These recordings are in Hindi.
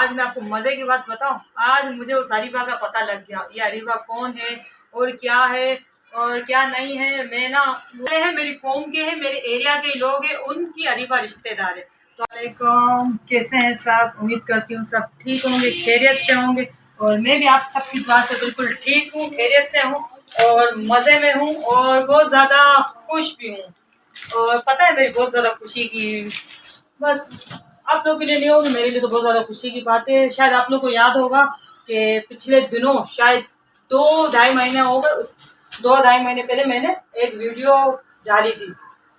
आज मैं आपको मजे की बात बताऊं। आज मुझे उस अरीबा का पता लग गया, ये अरीबा कौन है और क्या नहीं है। मैं ना बोले हैं, मेरी कौम के हैं, मेरे एरिया के लोग हैं, उनकी अरीबा रिश्तेदार है। तो वालेकुम, कैसे हैं सब? उम्मीद करती हूँ सब ठीक होंगे, खैरियत से होंगे। और मैं भी आप सबकी दुआ से बिल्कुल ठीक हूँ, खैरियत से हूँ और मज़े में हूँ और बहुत ज़्यादा खुश भी हूँ। और पता है मेरी बहुत ज़्यादा खुशी की, बस आप लोगों के लिए नहीं होगी, मेरे लिए तो बहुत ज़्यादा खुशी की बात है। शायद आप लोग को याद होगा कि पिछले दिनों शायद 2-2.5 महीने हो गए, उस 2-2.5 महीने पहले मैंने एक वीडियो डाली थी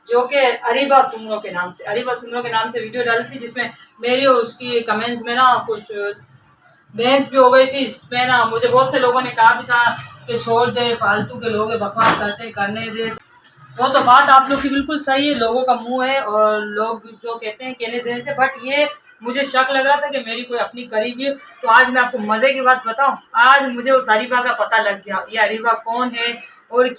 जो कि अरीबा सुमरो के नाम से वीडियो डाली थी, जिसमें मेरी और उसकी कमेंट्स में ना कुछ बहस भी हो गई थी। इसमें ना मुझे बहुत से लोगों ने कहा भी था कि छोड़ दे, फालतू के लोग बकवास करते, करने दे। वो तो बात आप लोग की बिल्कुल सही है, लोगों का मुंह है और लोग जो कहते हैं कहने देने से। बट ये मुझे शक लग रहा था कि मेरी कोई अपनी करीबी है। तो आज मैं आपको मज़े की बात बताऊं, आज मुझे उस अरीबा का पता लग गया, ये अरीबा कौन है और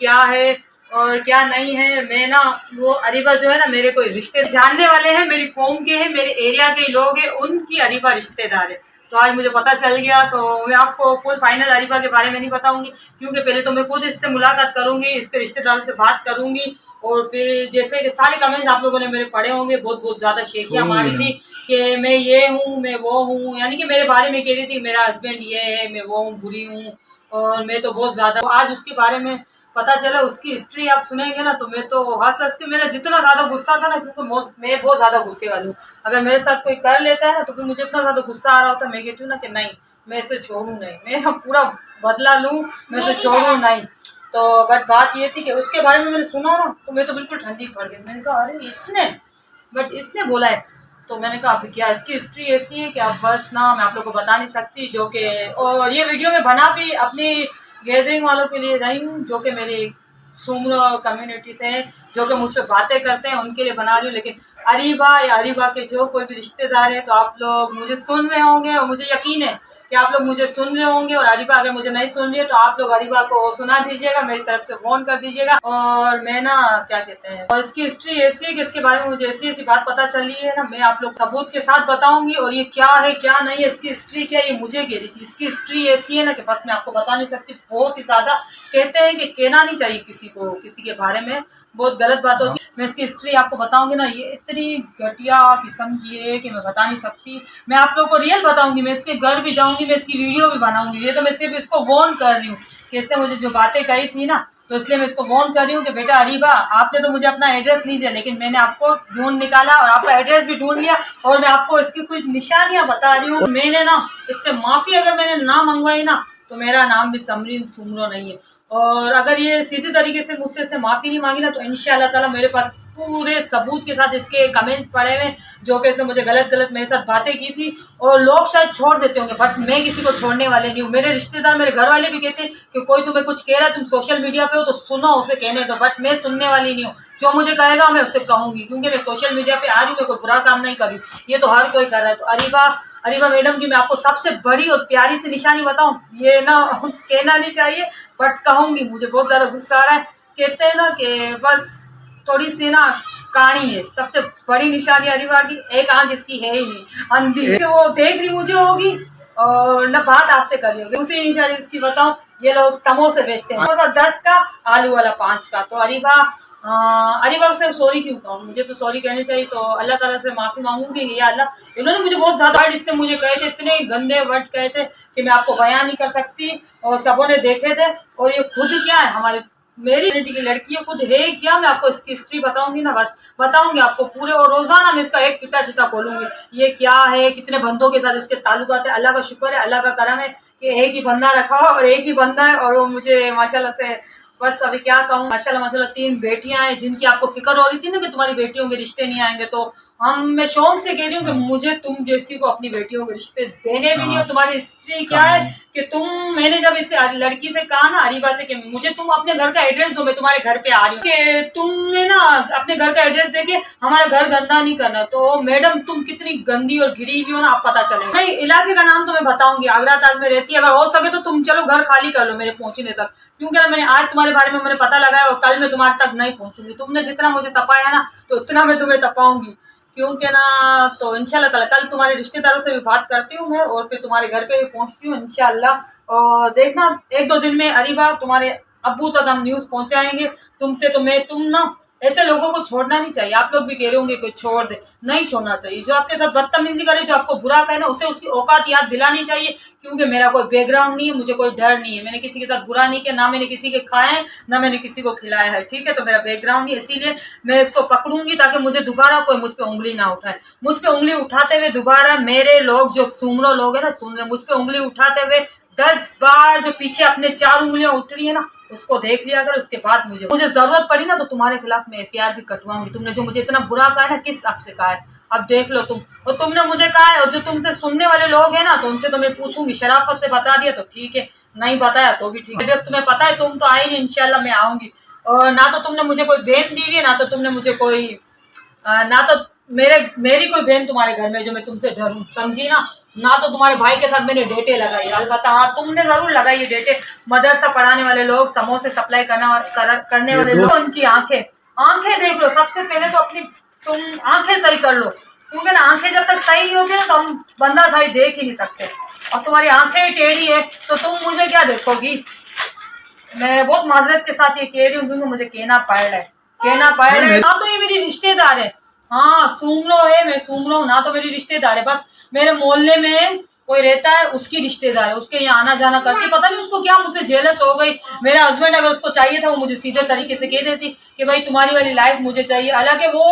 क्या नहीं है। मैं ना वो अरीबा जो है ना, मेरे कोई रिश्ते जानने वाले हैं, मेरी कौम के हैं, मेरे एरिया के लोग हैं, उनकी अरीबा रिश्तेदार है। तो आज मुझे पता चल गया। तो मैं आपको फुल फाइनल अरीबा के बारे में नहीं बताऊंगी, क्योंकि पहले तो मैं खुद इससे मुलाकात करूंगी, इसके रिश्तेदारों से बात करूंगी। और फिर जैसे कि सारे कमेंट्स आप लोगों ने मेरे पढ़े होंगे, बहुत बहुत ज़्यादा शेखियाँ मारी थी कि मैं ये हूँ, मैं वो हूँ, यानी कि मेरे बारे में कह रही थी मेरा हस्बैंड ये है, मैं वो हूँ, बुरी हूँ और मैं तो बहुत ज़्यादा। तो आज उसके बारे में पता चला, उसकी हिस्ट्री आप सुनेंगे ना तो मैं तो हंस हंस के, मेरा जितना ज़्यादा गुस्सा था ना, क्योंकि मैं बहुत ज़्यादा गुस्से वाली हूँ। अगर मेरे साथ कोई कर लेता है ना तो फिर मुझे इतना ज़्यादा गुस्सा आ रहा होता है, मैं कहती हूँ ना कि नहीं, मैं इसे छोड़ूँ नहीं, मैं ना पूरा बदला लूँ, मैं इसे छोड़ूँ नहीं। तो बट बात ये थी कि उसके बारे में मैंने सुना ना तो मैं तो बिल्कुल ठंडी पड़ गई। मैंने कहा अरे इसने बोला है। तो मैंने कहा अभी क्या इसकी हिस्ट्री ऐसी है कि आप बस ना मैं आप लोग को बता नहीं सकती। जो कि और ये वीडियो में बना भी अपनी गैदरिंग वालों के लिए रही हूँ, जो कि मेरी सुमरो कम्युनिटी से हैं, जो कि मुझ पर बातें करते हैं, उनके लिए बना रही हूँ। लेकिन अरीबा या अरीबा के जो कोई भी रिश्तेदार है, तो आप लोग मुझे सुन रहे होंगे और मुझे यकीन है कि आप लोग मुझे सुन रहे होंगे। और अरीबा अगर मुझे नहीं सुन रही है तो आप लोग अरीबा को सुना दीजिएगा, मेरी तरफ से फोन कर दीजिएगा। और मैं ना क्या कहते हैं, और इसकी हिस्ट्री ऐसी है कि इसके बारे में मुझे ऐसी ऐसी बात पता चली है ना, मैं आप लोग सबूत के साथ बताऊंगी। और ये क्या है क्या नहीं है, इसकी हिस्ट्री क्या है, ये मुझे कह रही थी। इसकी हिस्ट्री ऐसी है ना कि बस मैं आपको बता नहीं सकती। बहुत ही ज्यादा कहते हैं कि कहना नहीं चाहिए किसी को किसी के बारे में, बहुत गलत बात होती है। मैं इसकी हिस्ट्री आपको बताऊंगी ना, ये इतनी घटिया किस्म की है कि मैं बता नहीं सकती। मैं आप लोगों को रियल बताऊंगी, मैं इसके घर भी जाऊंगी, मैं इसकी वीडियो भी बनाऊंगी। ये तो मैं सिर्फ इसको वॉर्न कर रही हूँ कि इसने मुझे जो बातें कही थी ना, तो इसलिए मैं इसको वॉर्न कर रही हूँ कि बेटा अरीबा, आपने तो मुझे अपना एड्रेस नहीं दिया, लेकिन मैंने आपको ढूंढ निकाला और आपका एड्रेस भी ढूंढ लिया। और मैं आपको इसकी कुछ निशानियां बता रही हूँ। मैंने ना इससे माफ़ी अगर मैंने ना मंगवाई ना तो मेरा नाम भी समरीन सुमरो नहीं है। और अगर ये सीधी तरीके से मुझसे इसने माफ़ी नहीं मांगी ना तो इंशाअल्लाह ताला मेरे पास पूरे सबूत के साथ इसके कमेंट्स पड़े हुए, जो कि इसने मुझे गलत मेरे साथ बातें की थी। और लोग शायद छोड़ देते होंगे, बट मैं किसी को छोड़ने वाले नहीं हूँ। मेरे रिश्तेदार, मेरे घर वाले भी कहते हैं कि कोई तुम्हें कुछ कह रहा है, तुम सोशल मीडिया पे हो तो सुनो, उसे कहने दो। बट मैं सुनने वाली नहीं हूँ, जो मुझे कहेगा मैं उससे कहूँगी, क्योंकि मैं सोशल मीडिया पे आ रही हूँ, मैं कोई बुरा काम नहीं कर रही। ये तो हर कोई कर रहा है। तो अरीबा मैडम की मैं आपको सबसे बड़ी और प्यारी सी निशानी बताऊं, ये ना कहना नहीं चाहिए बट कहूंगी, मुझे बहुत ज्यादा गुस्सा आ रहा है। कहते हैं ना कि बस थोड़ी सी ना कहानी है। सबसे बड़ी निशानी अरीबा की, एक आंख इसकी है ही नहीं, अंधी है। वो देख रही मुझे होगी और न बात आपसे कर रही होगी। दूसरी निशानी इसकी बताऊं, ये लोग समोसे बेचते हैं, समोसा 10 का, आलू वाला 5 का। तो अरीबा से सॉरी क्यों कहूँ, मुझे तो सॉरी कहनी चाहिए। तो अल्लाह ताला से माफ़ी मांगूंगी या अल्लाह, इन्होंने मुझे बहुत ज़्यादा वर्ड इससे मुझे कहे थे, इतने गंदे वर्ड कहे थे कि मैं आपको बयान नहीं कर सकती। और सबों ने देखे थे। और ये खुद क्या है, हमारे मेरी कम्युनिटी की लड़की है, खुद है क्या। मैं आपको इसकी हिस्ट्री बताऊंगी ना, बस बताऊंगी आपको पूरे, और रोजाना मैं इसका एक चिट्टा चिट्टा खोलूंगी। ये क्या है, कितने बंदों के साथ इसके ताल्लुकात है। अल्लाह का शुक्र है, अल्लाह का करम है कि एक ही बंदा रखा हो और एक ही बंदा है। और वो मुझे माशाल्लाह से, बस अभी क्या कहूँ, माशाल्लाह 3 बेटियां हैं, जिनकी आपको फिक्र हो रही थी ना कि तुम्हारी बेटियों के रिश्ते नहीं आएंगे। तो मैं शौक से कह रही हूँ कि मुझे तुम जैसी को अपनी बेटियों के रिश्ते देने भी नहीं हो। तुम्हारी हिस्ट्री क्या है कि मैंने जब इस लड़की से कहा ना, अरीबा से, कि मुझे तुम अपने घर का एड्रेस दो, मैं तुम्हारे घर पे आ रही हूँ, कि तुमने ना अपने घर का एड्रेस देके हमारा घर गंदा नहीं करना। तो मैडम तुम कितनी गंदी और गिरी हुई हो ना, आप पता चले। नहीं, इलाके का नाम तो मैं बताऊंगी, आगरा ताज में रहती है। अगर हो सके तो तुम चलो घर खाली कर लो मेरे पहुंचने तक, क्योंकि ना मैंने आज तुम्हारे बारे में मैंने पता लगाया और कल मैं तुम्हारे तक नहीं पहुंचूंगी। तुमने जितना मुझे तपाया ना तो उतना मैं तुम्हें तपाऊंगी, क्योंकि ना तो इंशाल्लाह ताला कल तुम्हारे रिश्तेदारों से भी बात करती हूँ मैं, और फिर तुम्हारे घर पे भी पहुँचती हूँ इंशाल्लाह। और देखना 1-2 दिन में अरीबा तुम्हारे अब्बू तक हम न्यूज़ पहुँचाएंगे तुमसे। तो मैं तुम ना ऐसे लोगों को छोड़ना नहीं चाहिए। आप लोग भी कह रहे होंगे कोई छोड़ दे, नहीं छोड़ना चाहिए। जो आपके साथ बदतमीजी करे, जो आपको बुरा कहे ना, उसे उसकी औकात याद दिलानी चाहिए। क्योंकि मेरा कोई बैकग्राउंड नहीं है, मुझे कोई डर नहीं है, मैंने किसी के साथ बुरा नहीं किया, ना मैंने किसी के खाए, ना मैंने किसी को खिलाया है, ठीक है। तो मेरा बैकग्राउंड नहीं है, इसीलिए मैं इसको पकड़ूंगी ताकि मुझे दोबारा कोई मुझ पर उंगली ना उठाए। मुझ पर उंगली उठाते हुए दोबारा मेरे लोग जो सुमरो लोग है ना, सुन रहे, मुझ पर उंगली उठाते हुए 10 बार जो पीछे अपने 4 उंगलियां उठ रही है ना, उसको देख लिया अगर। उसके बाद मुझे जरूरत पड़ी ना तो तुम्हारे खिलाफ मैं एफआईआर भी कटवाऊंगी। तुमने जो मुझे इतना बुरा कहा है ना, किस हक से कहा है, अब देख लो तुम। और तुमने मुझे कहा है, और जो तुमसे सुनने वाले लोग हैं ना, तो उनसे तो मैं पूछूंगी। शराफत से बता दिया तो ठीक है, नहीं बताया तो भी ठीक है। एड्रेस तुम्हें पता है, तुम तो आए नहीं, इंशाल्लाह मैं आऊंगी। और ना तो तुमने मुझे कोई बहन दी हुई है, ना तो तुमने मुझे कोई ना तो मेरी कोई बहन तुम्हारे घर में जो मैं तुमसे डरूं, समझी ना। ना तो तुम्हारे भाई के साथ मैंने डेटे लगाई, अलबत्ता हाँ तुमने जरूर लगाई है डेटे। मदरसा पढ़ाने वाले लोग, समोसे सप्लाई करने वाले लोग, उनकी आंखें देख लो। सबसे पहले तो अपनी तुम आंखें सही कर लो, क्योंकि ना आंखें जब तक सही नहीं होती ना तो हम बंदा सही देख ही नहीं सकते। और तुम्हारी आंखें टेढ़ी है तो तुम मुझे क्या देखोगी। मैं बहुत माजरत के साथ ये कह रही हूँ, क्योंकि मुझे कहना पड़ रहा है। ना तो ये मेरी रिश्तेदार है, हाँ सूमलो है, मैं सूमलो हूँ, ना तो मेरी रिश्तेदार है। बस मेरे मोहल्ले में कोई रहता है, उसकी रिश्तेदार है, उसके यहाँ आना जाना करती। पता नहीं उसको क्या मुझसे जेलस हो गई। मेरा हस्बैंड अगर उसको चाहिए था, वो मुझे सीधे तरीके से कह देती कि भाई तुम्हारी वाली लाइफ मुझे चाहिए। हालांकि वो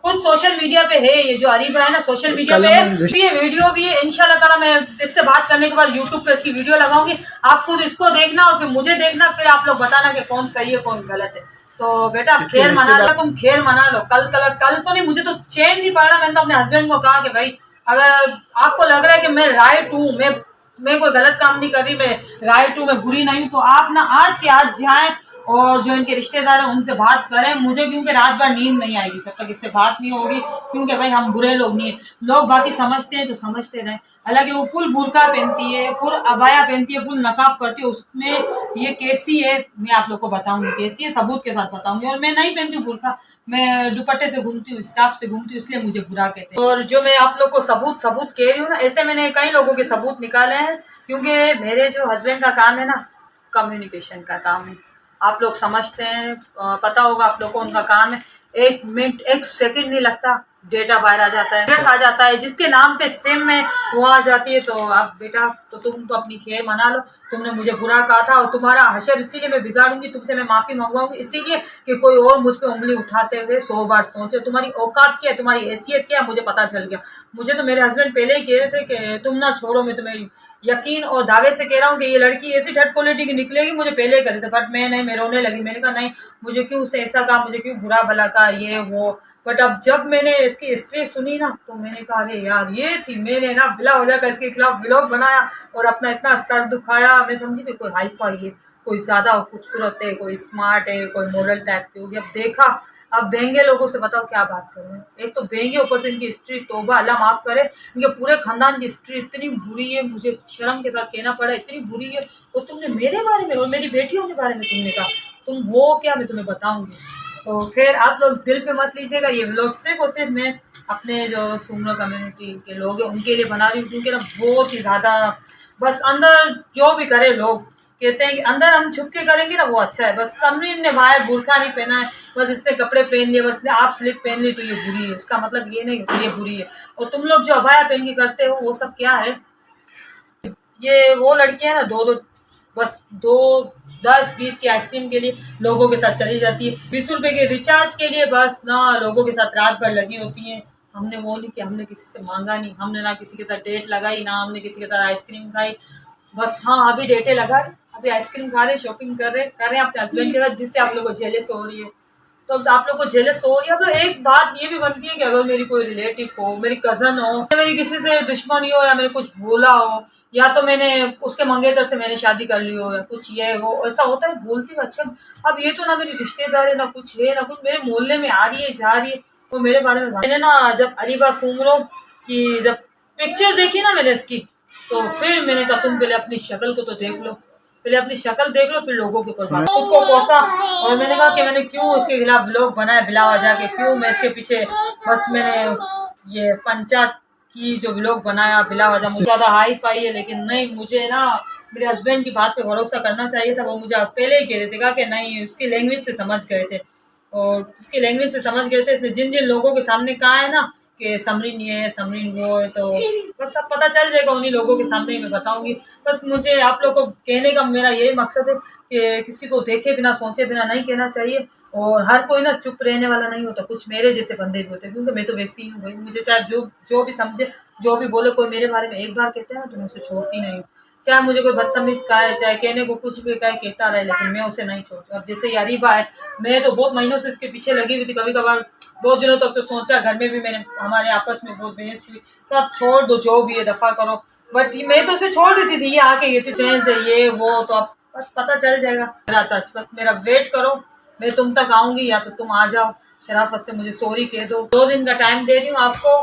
खुद सोशल मीडिया पे है, ये जो अरीबा है ना सोशल मीडिया पे है, ये वीडियो भी है। इंशाल्लाह ताला मैं इससे बात करने के बाद यूट्यूब पे इसकी वीडियो लगाऊंगी। आप खुद इसको देखना और फिर मुझे देखना, फिर आप लोग बताना कि कौन सही है कौन गलत है। तो बेटा खेल मना लो, तुम खेल मना लो। कल तो नहीं, मुझे तो चैन नहीं पड़ रहा। मैंने तो अपने हस्बैंड को कहा कि भाई अगर आपको लग रहा है कि मैं राइट हूँ, मैं कोई गलत काम नहीं कर रही, मैं राइट हूँ, मैं बुरी नहीं हूँ, तो आप ना आज के आज जाएं और जो इनके रिश्तेदार हैं उनसे बात करें। मुझे क्योंकि रात भर नींद नहीं आएगी जब तक इससे बात नहीं होगी, क्योंकि भाई हम बुरे लोग नहीं है। लोग बाकी समझते हैं तो समझते रहें। हालांकि वो फुल बुरका पहनती है, फुल अबाया पहनती है, फुल नकाब करती है, उसमें ये कैसी है मैं आप लोग को बताऊंगी, कैसी है सबूत के साथ बताऊंगी। और मैं नहीं पहनती हूँ बुरका, मैं दुपट्टे से घूमती हूँ, स्कार्फ से घूमती हूँ, इसलिए मुझे बुरा कहते हैं। और जो मैं आप लोग को सबूत कह रही हूँ ना, ऐसे मैंने कई लोगों के सबूत निकाले हैं। क्योंकि मेरे जो हस्बैंड का काम है ना, कम्युनिकेशन का काम है। आप लोग समझते हैं, पता होगा आप लोग को उनका काम है। 1 मिनट 1 सेकंड नहीं लगता, डेटा बाहर आ जाता है, एड्रेस आ जाता है, जिसके नाम पे सिम है वो आ जाती है। तो आप बेटा तो तुम तो अपनी खैर मना लो। तुमने मुझे बुरा कहा था और तुम्हारा हशर इसीलिए मैं बिगाड़ूंगी, तुमसे मैं माफी मंगवाऊंगी इसीलिए कि कोई और मुझ पे उंगली उठाते हुए 100 बार सोचे। तुम्हारी औकात क्या है, तुम्हारी हैसियत क्या है, मुझे पता चल गया। मुझे तो मेरे हस्बैंड पहले ही कह रहे थे कि तुम ना छोड़ो। मैं तुम्हें यकीन और दावे से कह रहा हूँ कि ये लड़की ऐसी थर्ड क्वालिटी की निकलेगी, मुझे पहले ही करे थे। बट मैं रोने लगी। मैंने कहा नहीं, मुझे क्यों उसने ऐसा कहा, मुझे क्यों बुरा भला कहा, ये वो। बट अब जब मैंने इसकी हिस्ट्री सुनी ना, तो मैंने कहा अरे यार ये थी। मैंने ना बिला हो जाकर इसके खिलाफ ब्लॉग बनाया और अपना इतना सर दुखाया। मैं समझी कि कोई हाई फाई है, कोई ज्यादा खूबसूरत है, कोई स्मार्ट है, कोई मॉडल टाइप की होगी। अब देखा, अब बेंगे लोगों से बताओ क्या बात करूँ। एक तो बेंगे, ऊपर से इनकी हिस्ट्री, तोबा अल्लाह माफ करे, इनके पूरे खानदान की हिस्ट्री इतनी बुरी है, मुझे शर्म के साथ कहना पड़ा, इतनी बुरी है। और तुमने मेरे बारे में और मेरी बेटियों के बारे में तुमने कहा, तुम हो क्या, मैं तुम्हें बताऊंगी। तो फिर आप लोग दिल पे मत लीजिएगा। ये व्लॉग सिर्फ और सिर्फ मैं अपने जो सुमरो कम्युनिटी के लोग हैं उनके लिए बना रही हूँ। क्योंकि ना बहुत ही ज़्यादा, बस अंदर जो भी करे, लोग कहते हैं कि अंदर हम छुप के करेंगे ना वो अच्छा है। बस समरीन ने बाहर बुरखा नहीं पहना है, बस इसने कपड़े पहन लिए, बस इसने आप स्लिप पहन ली तो ये बुरी है। उसका मतलब ये नहीं कि ये बुरी है। और तुम लोग जो अबाया पहन के करते हो वो सब क्या है, ये वो लड़कियां ना बस 2, 10, 20 की आइसक्रीम के लिए लोगों के साथ चली जाती है। 20 रुपए के रिचार्ज के लिए बस ना लोगों के साथ रात भर लगी होती हैं। हमने वो नहीं कि हमने किसी से मांगा नहीं, हमने ना किसी के साथ डेट लगाई, ना हमने किसी के साथ आइसक्रीम खाई। बस हाँ अभी डेटे लगा रहे, अभी आइसक्रीम खा रहे, शॉपिंग कर रहे हैं अपने हस्बैंड के साथ, जिससे आप लोगों को जेलस हो रही है। तो अब आप लोग को जेलस हो रही है। अब एक बात ये भी बनती है कि अगर मेरी कोई रिलेटिव हो, मेरी कजन हो, या मेरी किसी से दुश्मनी हो, या मैंने कुछ बोला हो, या तो मैंने उसके मंगेतर से मैंने शादी कर ली हो, या कुछ ये हो, ऐसा होता है बोलती हूँ। अच्छा अब ये तो ना मेरी रिश्तेदार है, ना कुछ है, ना कुछ, मेरे मोहल्ले में आ रही है जा रही है, वो मेरे बारे में। मैंने ना जब अरीबा सुमरो की जब पिक्चर देखी ना मैंने इसकी, तो फिर मैंने कहा तुम पहले अपनी शक्ल को तो देख लो। पहले अपनी शक्ल देख लो फिर लोगों के ऊपर बात। खुद को कोसा और मैंने कहा कि मैंने क्यों उसके खिलाफ ब्लॉग बनाया बिला वजह के, क्यों मैं इसके पीछे बस मैंने ये पंचायत की जो व्लॉग बनाया बिला वजह। मुझे ज़्यादा हाई फाई है लेकिन नहीं, मुझे ना मेरे हस्बैंड की बात पे भरोसा करना चाहिए था। वो मुझे पहले ही कह रहे थे कहा कि नहीं, उसकी लैंग्वेज से समझ गए थे और उसकी लैंग्वेज से समझ गए थे। इसने जिन जिन लोगों के सामने कहा है ना कि समरीन ये है समरीन वो है, तो बस सब पता चल जाएगा उन्हीं लोगों के सामने ही मैं बताऊंगी। बस मुझे आप लोग को कहने का मेरा यही मकसद है कि किसी को देखे बिना सोचे बिना नहीं कहना चाहिए। और हर कोई ना चुप रहने वाला नहीं होता, कुछ मेरे जैसे बंदे भी होते हैं, क्योंकि मैं तो वैसी ही हूँ भाई। मुझे चाहे जो भी समझे जो भी बोले, कोई मेरे बारे में एक बार कहते हैं ना तो मैं उसे छोड़ती नहीं हूँ। चाहे मुझे कोई बदतमीज कहे, चाहे कहने को कुछ भी कहे, कहता रहे, लेकिन मैं उसे नहीं छोड़ती। अब जैसे अरीबा है, मैं तो बहुत महीनों से इसके पीछे लगी हुई थी। कभी कभार बहुत दिनों तक तो सोचा, घर में भी मैंने हमारे आपस में बहुत बहस हुई, तो अब छोड़ दो जो भी है दफा करो। बट मैं तो उसे छोड़ देती थी, ये आके ये चेंज है ये वो, तो अब बस पता चल जाएगा। बस मेरा वेट करो, मैं तुम तक आऊंगी या तो तुम आ जाओ, शराफत से मुझे सॉरी कह दो। 2 दिन का टाइम दे रही हूँ आपको,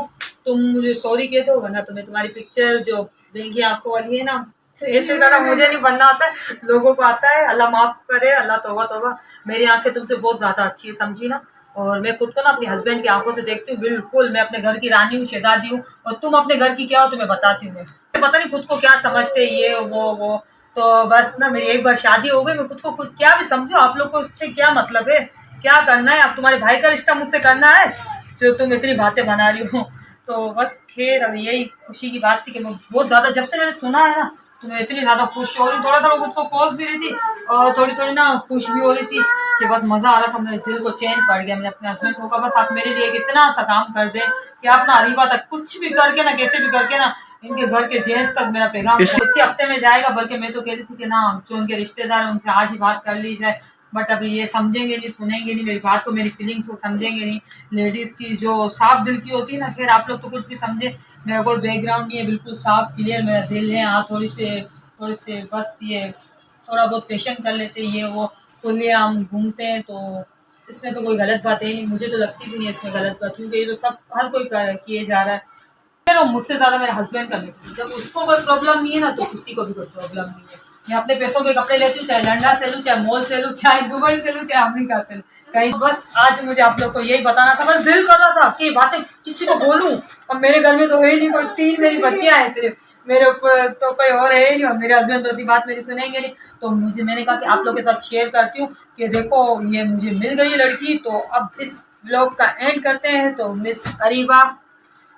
तुम मुझे सॉरी कह दो, वरना तुम्हें तुम्हारी पिक्चर जो देंगी आंखों वाली है ना, ऐसे गाना मुझे नहीं बनना आता है, लोगों को आता है। अल्लाह माफ करे, अल्लाह तौबा तौबा। मेरी आंखें तुमसे बहुत ज़्यादा अच्छी है, समझी ना। और मैं खुद को ना अपने हस्बैंड की आंखों से देखती हूँ, बिल्कुल मैं अपने घर की रानी हूँ, शहजादी हूँ। और तुम अपने घर की क्या हो तुम्हें बताती हूँ मैं। पता नहीं खुद को क्या समझते ये वो। तो बस ना मेरी एक बार शादी हो गई, मैं खुद को खुद क्या भी समझो। आप लोग को इससे क्या मतलब है, क्या करना है? आप तुम्हारे भाई का रिश्ता मुझसे करना है जो तुम इतनी बातें बना रही हो। तो बस खैर, अब यही खुशी की बात थी कि मैं बहुत ज़्यादा, जब से मैंने सुना है ना तो मैं इतनी ज़्यादा खुश हो रही हूँ। थोड़ा खुद को कोस भी रही थी और थोड़ी थोड़ी ना खुश भी हो रही थी कि बस मज़ा आ रहा था। मेरे दिल को चैन पड़ गया। मैंने अपने हस्बैंड को कहा बस आप मेरे लिए इतना सा काम कर दें कि आप ना अरीबा तक कुछ भी करके ना, कैसे भी करके ना, इनके घर के जेंट्स तक मेरा पैगाम इसी हफ्ते में जाएगा। बल्कि मैं तो कह रही थी कि ना जो उनके रिश्तेदार हैं उनसे आज ही बात कर ली जाए। बट अभी ये समझेंगे नहीं, सुनेंगे नहीं मेरी बात को, मेरी फीलिंग्स को समझेंगे नहीं। लेडीज़ की जो साफ दिल की होती है ना, खैर आप लोग तो कुछ भी समझे, मेरा कोई बैकग्राउंड नहीं है, बिल्कुल साफ क्लियर मेरा दिल है। हाँ थोड़ी से बस ये थोड़ा बहुत फैशन कर लेते ये वो, खुले आम घूमते हैं, तो इसमें तो कोई गलत बात है नहीं। मुझे तो लगती भी नहीं है इसमें गलत बात, क्योंकि ये तो सब हर कोई किए जा रहा है। मेरा मुझसे ज़्यादा मेरे हस्बैंड का नहीं, जब उसको कोई प्रॉब्लम नहीं है ना तो किसी को भी कोई प्रॉब्लम नहीं है। मैं अपने पैसों के कपड़े लेती हूँ, चाहे लंडा से लूँ, चाहे मॉल से लूँ, चाहे दुबई से लूँ, चाहे अमेरिका से लूँ कहीं। बस आज मुझे आप लोग को यही बताना था, बस दिल कर रहा था कि बातें किसी को बोलूँ। अब मेरे घर में तो है ही नहीं कोई, 3 मेरी बच्चियाँ हैं सिर्फ, मेरे ऊपर तो कोई और है ही नहीं, और मेरे हस्बैंड तो इतनी बात मेरी सुनेंगे नहीं। तो मैंने कहा कि आप लोग के साथ शेयर करती हूँ कि देखो ये मुझे मिल गई लड़की। तो अब इस ब्लॉग का एंड करते हैं। तो मिस अरीबा,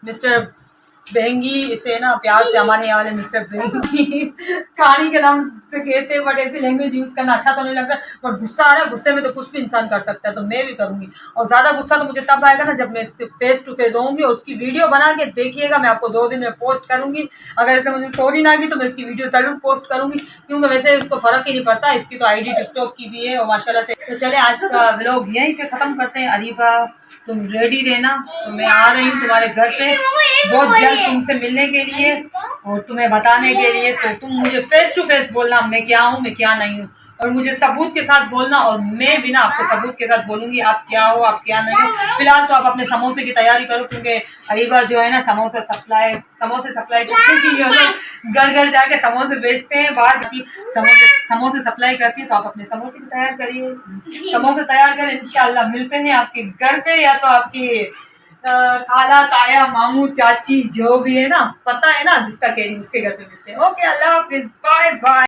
मिस्टर बहंगी, इसे ना प्यार से हमारे यहाँ वाले मिस्टर बहंगी कहानी के नाम से कहते हैं, बट ऐसी लैंग्वेज यूज़ करना अच्छा तो नहीं लगता। बट गुस्सा आ रहा है, गुस्से में तो कुछ भी इंसान कर सकता है, तो मैं भी करूँगी। और ज़्यादा गुस्सा तो मुझे तब आएगा ना जब मैं इसके फेस टू फेस होंगी, और उसकी वीडियो बना के देखिएगा। मैं आपको 2 दिन में पोस्ट करूँगी। अगर इसने मुझे सॉरी ना की तो मैं इसकी वीडियो ज़रूर पोस्ट करूँगी, क्योंकि वैसे इसको फ़र्क ही नहीं पड़ता। इसकी तो आईडी टिकटॉक की भी है और माशाल्लाह से। तो चले आज का व्लॉग यहीं पे ख़त्म करते हैं। अरीबा तुम रेडी रहना, तो मैं आ रही हूँ तुम्हारे घर पे बहुत जल्द तुमसे मिलने के लिए और तुम्हें बताने के लिए। तो तुम मुझे फेस टू फेस बोलना मैं क्या हूँ मैं क्या नहीं हूँ, और मुझे सबूत के साथ बोलना, और मैं भी ना आपको सबूत के साथ बोलूँगी आप क्या हो आप क्या नहीं हो। फिलहाल तो आप अपने समोसे की तैयारी करो, क्योंकि अरीबा जो है ना समोसे सप्लाई करती है, ये लोग घर घर जाके समोसे बेचते हैं, बाहर जाके समोसे सप्लाई करती है। तो आप अपने समोसे की तैयार करिए, समोसे तैयार करें, इंशाल्लाह मिलते हैं आपके घर पे, या तो आपके खाला ताया मामू चाची जो भी है ना, पता है ना जिसका कह रही हूँ उसके घर पे मिलते हैं। ओके, अल्लाह हाफिज, बाय बाय।